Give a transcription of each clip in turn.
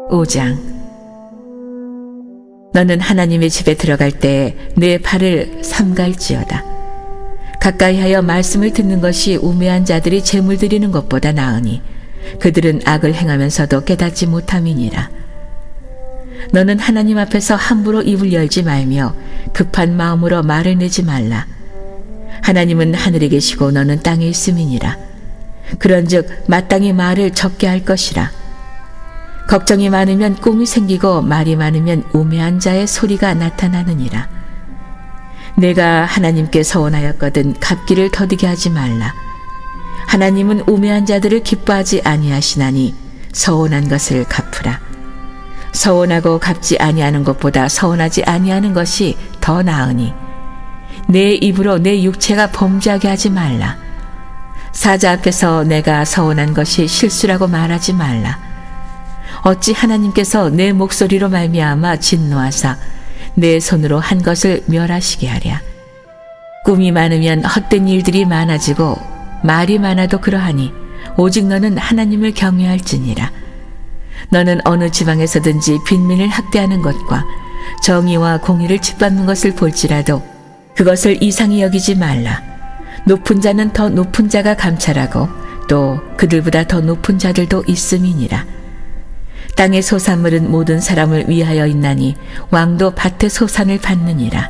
5장. 너는 하나님의 집에 들어갈 때 내 발을 삼갈지어다. 가까이 하여 말씀을 듣는 것이 우매한 자들이 제물 드리는 것보다 나으니 그들은 악을 행하면서도 깨닫지 못함이니라. 너는 하나님 앞에서 함부로 입을 열지 말며 급한 마음으로 말을 내지 말라. 하나님은 하늘에 계시고 너는 땅에 있음이니라. 그런즉 마땅히 말을 적게 할 것이라. 걱정이 많으면 꿈이 생기고 말이 많으면 우매한 자의 소리가 나타나느니라. 내가 하나님께 서원하였거든 갚기를 더디게 하지 말라. 하나님은 우매한 자들을 기뻐하지 아니하시나니 서원한 것을 갚으라. 서원하고 갚지 아니하는 것보다 서원하지 아니하는 것이 더 나으니 내 입으로 내 육체가 범죄하게 하지 말라. 사자 앞에서 내가 서원한 것이 실수라고 말하지 말라. 어찌 하나님께서 내 목소리로 말미암아 진노하사 내 손으로 한 것을 멸하시게 하랴. 꿈이 많으면 헛된 일들이 많아지고 말이 많아도 그러하니 오직 너는 하나님을 경외할지니라. 너는 어느 지방에서든지 빈민을 학대하는 것과 정의와 공의를 짓밟는 것을 볼지라도 그것을 이상히 여기지 말라. 높은 자는 더 높은 자가 감찰하고 또 그들보다 더 높은 자들도 있음이니라. 땅의 소산물은 모든 사람을 위하여 있나니 왕도 밭의 소산을 받느니라.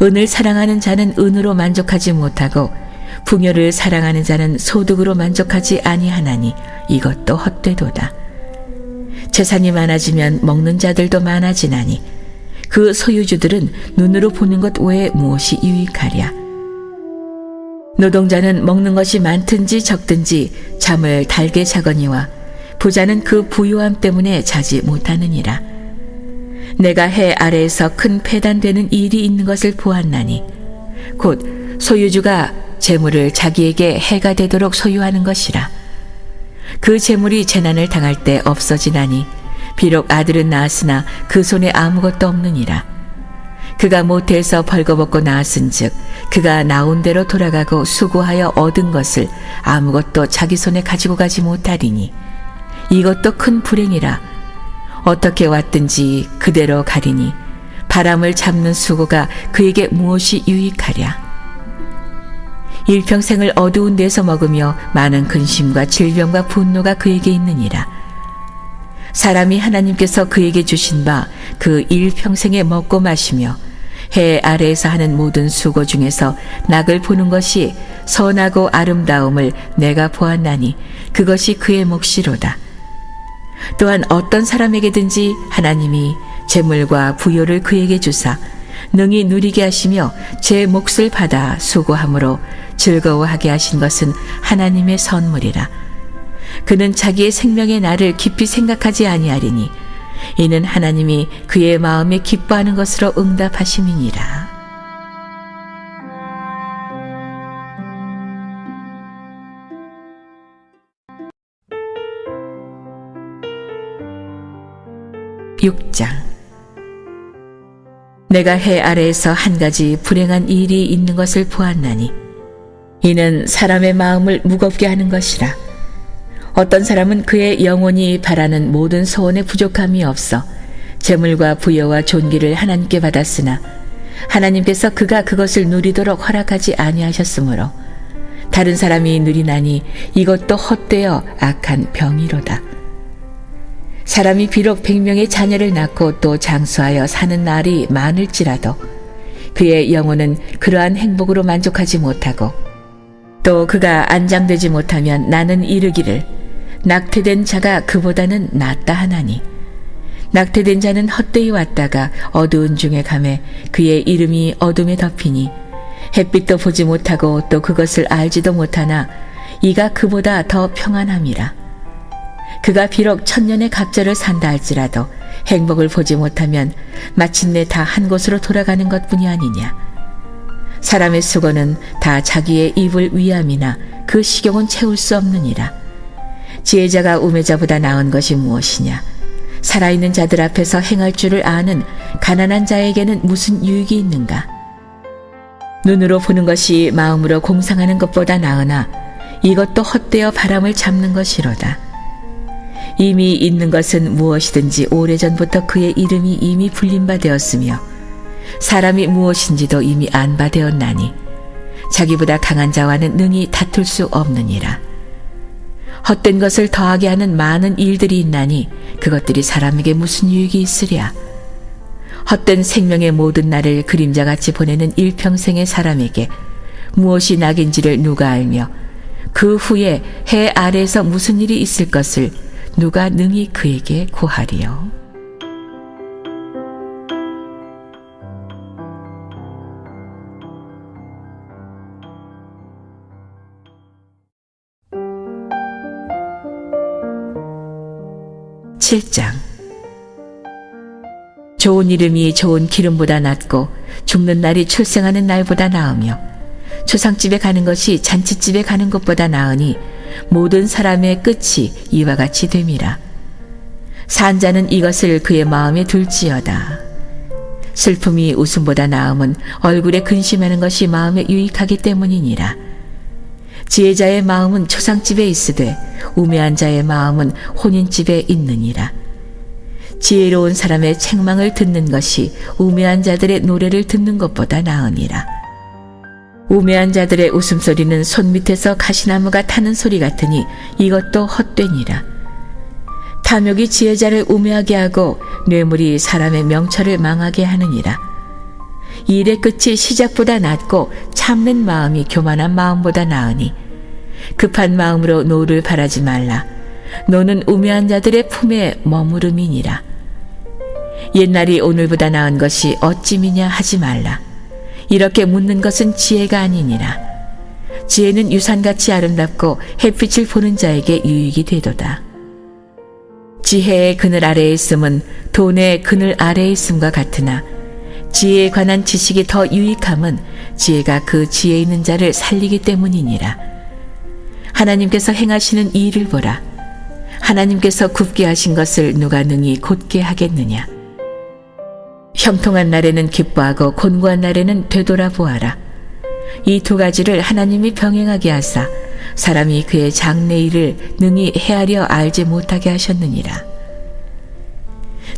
은을 사랑하는 자는 은으로 만족하지 못하고 풍요를 사랑하는 자는 소득으로 만족하지 아니하나니 이것도 헛되도다. 재산이 많아지면 먹는 자들도 많아지나니 그 소유주들은 눈으로 보는 것 외에 무엇이 유익하랴. 노동자는 먹는 것이 많든지 적든지 잠을 달게 자거니와 부자는 그 부유함 때문에 자지 못하느니라. 내가 해 아래에서 큰 패단되는 일이 있는 것을 보았나니 곧 소유주가 재물을 자기에게 해가 되도록 소유하는 것이라. 그 재물이 재난을 당할 때 없어지나니 비록 아들은 낳았으나 그 손에 아무것도 없느니라. 그가 모태에서 벌거벗고 낳았은즉 그가 나온 대로 돌아가고 수고하여 얻은 것을 아무것도 자기 손에 가지고 가지 못하리니 이것도 큰 불행이라. 어떻게 왔든지 그대로 가리니 바람을 잡는 수고가 그에게 무엇이 유익하랴. 일평생을 어두운 데서 먹으며 많은 근심과 질병과 분노가 그에게 있느니라. 사람이 하나님께서 그에게 주신 바 그 일평생에 먹고 마시며 해 아래에서 하는 모든 수고 중에서 낙을 보는 것이 선하고 아름다움을 내가 보았나니 그것이 그의 몫이로다. 또한 어떤 사람에게든지 하나님이 재물과 부요를 그에게 주사 능히 누리게 하시며 제 몫을 받아 수고함으로 즐거워하게 하신 것은 하나님의 선물이라. 그는 자기의 생명의 날을 깊이 생각하지 아니하리니 이는 하나님이 그의 마음에 기뻐하는 것으로 응답하심이니라. (6장) 내가 해 아래에서 한 가지 불행한 일이 있는 것을 보았나니 이는 사람의 마음을 무겁게 하는 것이라. 어떤 사람은 그의 영혼이 바라는 모든 소원에 부족함이 없어 재물과 부여와 존귀를 하나님께 받았으나 하나님께서 그가 그것을 누리도록 허락하지 아니하셨으므로 다른 사람이 누리나니 이것도 헛되어 악한 병이로다. 사람이 비록 100명의 자녀를 낳고 또 장수하여 사는 날이 많을지라도 그의 영혼은 그러한 행복으로 만족하지 못하고 또 그가 안장되지 못하면 나는 이르기를 낙태된 자가 그보다는 낫다 하나니 낙태된 자는 헛되이 왔다가 어두운 중에 가매 그의 이름이 어둠에 덮이니 햇빛도 보지 못하고 또 그것을 알지도 못하나 이가 그보다 더 평안함이라. 그가 비록 1000년의 갑절을 산다 할지라도 행복을 보지 못하면 마침내 다 한 곳으로 돌아가는 것뿐이 아니냐. 사람의 수고는 다 자기의 입을 위함이나 그 식욕은 채울 수 없느니라. 지혜자가 우매자보다 나은 것이 무엇이냐. 살아있는 자들 앞에서 행할 줄을 아는 가난한 자에게는 무슨 유익이 있는가. 눈으로 보는 것이 마음으로 공상하는 것보다 나으나 이것도 헛되어 바람을 잡는 것이로다. 이미 있는 것은 무엇이든지 오래전부터 그의 이름이 이미 불린 바 되었으며 사람이 무엇인지도 이미 안 바 되었나니 자기보다 강한 자와는 능히 다툴 수 없느니라. 헛된 것을 더하게 하는 많은 일들이 있나니 그것들이 사람에게 무슨 유익이 있으랴. 헛된 생명의 모든 날을 그림자같이 보내는 일평생의 사람에게 무엇이 낙인지를 누가 알며 그 후에 해 아래에서 무슨 일이 있을 것을 누가 능히 그에게 고하리요. (7장) 좋은 이름이 좋은 기름보다 낫고 죽는 날이 출생하는 날보다 나으며 초상집에 가는 것이 잔치집에 가는 것보다 나으니 모든 사람의 끝이 이와 같이 됨이라. 산 자는 이것을 그의 마음에 둘지어다. 슬픔이 웃음보다 나음은 얼굴에 근심하는 것이 마음에 유익하기 때문이니라. 지혜자의 마음은 초상집에 있으되 우매한 자의 마음은 혼인집에 있느니라. 지혜로운 사람의 책망을 듣는 것이 우매한 자들의 노래를 듣는 것보다 나으니라. 우매한 자들의 웃음소리는 손밑에서 가시나무가 타는 소리 같으니 이것도 헛되니라. 탐욕이 지혜자를 우매하게 하고 뇌물이 사람의 명철을 망하게 하느니라. 일의 끝이 시작보다 낫고 참는 마음이 교만한 마음보다 나으니 급한 마음으로 노를 바라지 말라. 노는 우매한 자들의 품에 머무름이니라. 옛날이 오늘보다 나은 것이 어찌미냐 하지 말라. 이렇게 묻는 것은 지혜가 아니니라. 지혜는 유산같이 아름답고 햇빛을 보는 자에게 유익이 되도다. 지혜의 그늘 아래에 있음은 돈의 그늘 아래에 있음과 같으나 지혜에 관한 지식이 더 유익함은 지혜가 그 지혜 있는 자를 살리기 때문이니라. 하나님께서 행하시는 이 일을 보라. 하나님께서 굽게 하신 것을 누가 능히 곧게 하겠느냐. 형통한 날에는 기뻐하고 곤고한 날에는 되돌아보아라. 이 두 가지를 하나님이 병행하게 하사 사람이 그의 장래 일을 능히 헤아려 알지 못하게 하셨느니라.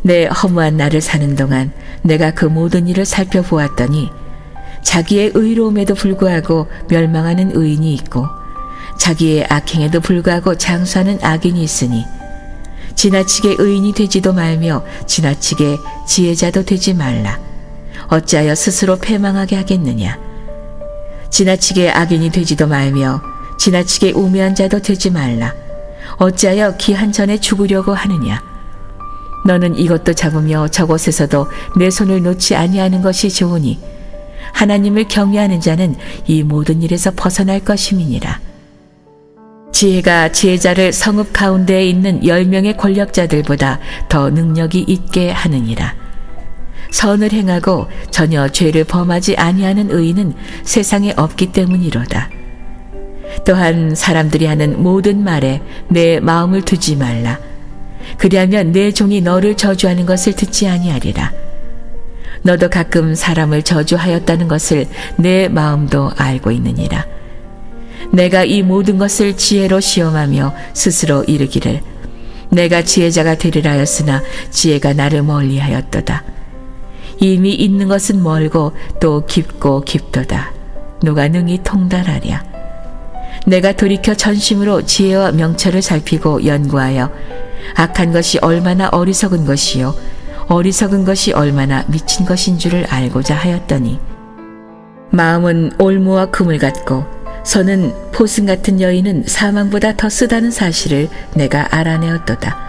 내 허무한 날을 사는 동안 내가 그 모든 일을 살펴보았더니 자기의 의로움에도 불구하고 멸망하는 의인이 있고 자기의 악행에도 불구하고 장수하는 악인이 있으니 지나치게 의인이 되지도 말며 지나치게 지혜자도 되지 말라. 어찌하여 스스로 패망하게 하겠느냐. 지나치게 악인이 되지도 말며 지나치게 우매한 자도 되지 말라. 어찌하여 기한 전에 죽으려고 하느냐. 너는 이것도 잡으며 저것에서도 내 손을 놓지 아니하는 것이 좋으니 하나님을 경외하는 자는 이 모든 일에서 벗어날 것임이니라. 지혜가 지혜자를 성읍 가운데에 있는 10명의 권력자들보다 더 능력이 있게 하느니라. 선을 행하고 전혀 죄를 범하지 아니하는 의인은 세상에 없기 때문이로다. 또한 사람들이 하는 모든 말에 내 마음을 두지 말라. 그리하면 내 종이 너를 저주하는 것을 듣지 아니하리라. 너도 가끔 사람을 저주하였다는 것을 내 마음도 알고 있느니라. 내가 이 모든 것을 지혜로 시험하며 스스로 이르기를 내가 지혜자가 되리라 하였으나 지혜가 나를 멀리하였도다. 이미 있는 것은 멀고 또 깊고 깊도다. 누가 능히 통달하랴. 내가 돌이켜 전심으로 지혜와 명철을 살피고 연구하여 악한 것이 얼마나 어리석은 것이요 어리석은 것이 얼마나 미친 것인 줄을 알고자 하였더니 마음은 올무와 금을 같고 손은 포승 같은 여인은 사망보다 더 쓰다는 사실을 내가 알아내었도다.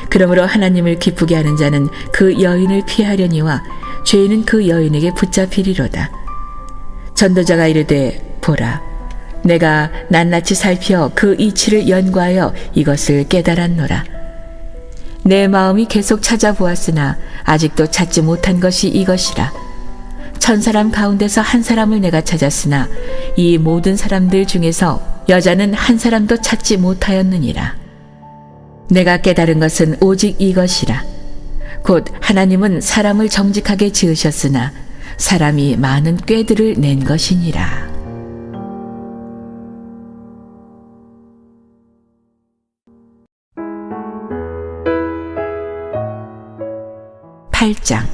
그러므로 하나님을 기쁘게 하는 자는 그 여인을 피하려니와 죄인은 그 여인에게 붙잡히리로다. 전도자가 이르되 보라, 내가 낱낱이 살피어 그 이치를 연구하여 이것을 깨달았노라. 내 마음이 계속 찾아보았으나 아직도 찾지 못한 것이 이것이라. 1000사람 가운데서 한 사람을 내가 찾았으나 이 모든 사람들 중에서 여자는 한 사람도 찾지 못하였느니라. 내가 깨달은 것은 오직 이것이라. 곧 하나님은 사람을 정직하게 지으셨으나 사람이 많은 꾀들을 낸 것이니라. 8장.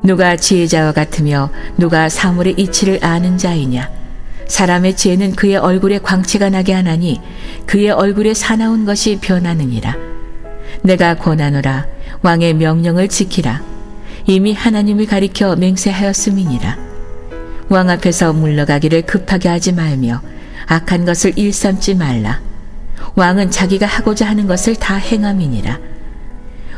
누가 지혜자와 같으며 누가 사물의 이치를 아는 자이냐? 사람의 지혜는 그의 얼굴에 광채가 나게 하나니 그의 얼굴에 사나운 것이 변하느니라. 내가 권하노라. 왕의 명령을 지키라. 이미 하나님을 가리켜 맹세하였음이니라. 왕 앞에서 물러가기를 급하게 하지 말며 악한 것을 일삼지 말라. 왕은 자기가 하고자 하는 것을 다 행함이니라.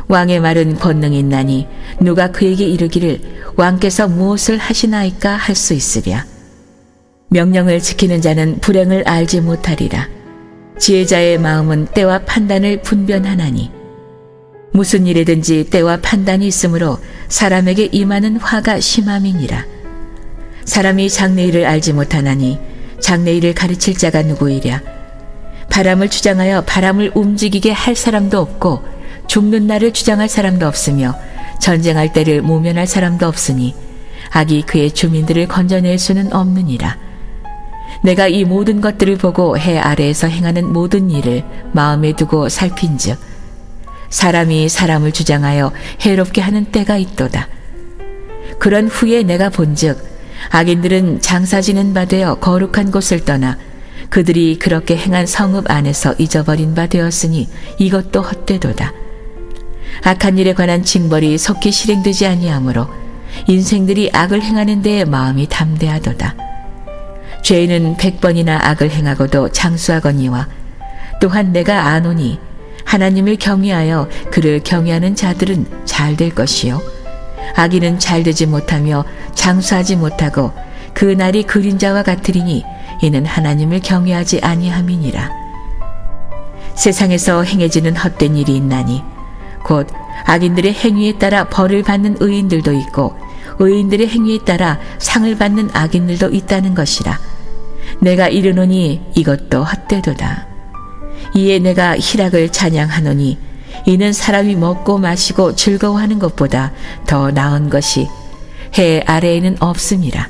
왕의 말은 권능이 있나니 누가 그에게 이르기를 왕께서 무엇을 하시나이까 할 수 있으랴. 명령을 지키는 자는 불행을 알지 못하리라. 지혜자의 마음은 때와 판단을 분별하나니 무슨 일이든지 때와 판단이 있으므로 사람에게 임하는 화가 심함이니라. 사람이 장래일을 알지 못하나니 장래일을 가르칠 자가 누구이랴. 바람을 주장하여 바람을 움직이게 할 사람도 없고 죽는 날을 주장할 사람도 없으며 전쟁할 때를 모면할 사람도 없으니 악이 그의 주민들을 건져낼 수는 없느니라. 내가 이 모든 것들을 보고 해 아래에서 행하는 모든 일을 마음에 두고 살핀즉 사람이 사람을 주장하여 해롭게 하는 때가 있도다. 그런 후에 내가 본즉 악인들은 장사지는 바 되어 거룩한 곳을 떠나 그들이 그렇게 행한 성읍 안에서 잊어버린 바 되었으니 이것도 헛되도다. 악한 일에 관한 징벌이 속히 실행되지 아니하므로 인생들이 악을 행하는 데에 마음이 담대하도다. 죄인은 100번이나 악을 행하고도 장수하거니와 또한 내가 아노니 하나님을 경외하여 그를 경외하는 자들은 잘 될 것이요 악인은 잘 되지 못하며 장수하지 못하고 그 날이 그림자와 같으리니 이는 하나님을 경외하지 아니함이니라. 세상에서 행해지는 헛된 일이 있나니 곧 악인들의 행위에 따라 벌을 받는 의인들도 있고 의인들의 행위에 따라 상을 받는 악인들도 있다는 것이라. 내가 이르노니 이것도 헛되도다. 이에 내가 희락을 찬양하노니 이는 사람이 먹고 마시고 즐거워하는 것보다 더 나은 것이 해 아래에는 없음이라.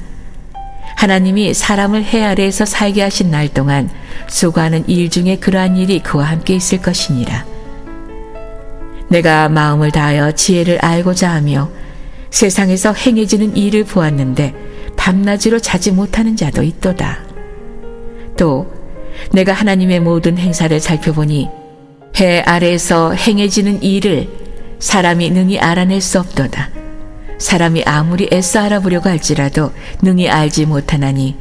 하나님이 사람을 해 아래에서 살게 하신 날 동안 수고하는 일 중에 그러한 일이 그와 함께 있을 것이니라. 내가 마음을 다하여 지혜를 알고자 하며 세상에서 행해지는 일을 보았는데 밤낮으로 자지 못하는 자도 있도다. 또 내가 하나님의 모든 행사를 살펴보니 해 아래에서 행해지는 일을 사람이 능히 알아낼 수 없도다. 사람이 아무리 애써 알아보려고 할지라도 능히 알지 못하나니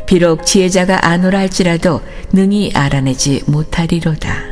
비록 지혜자가 아노라 할지라도 능히 알아내지 못하리로다.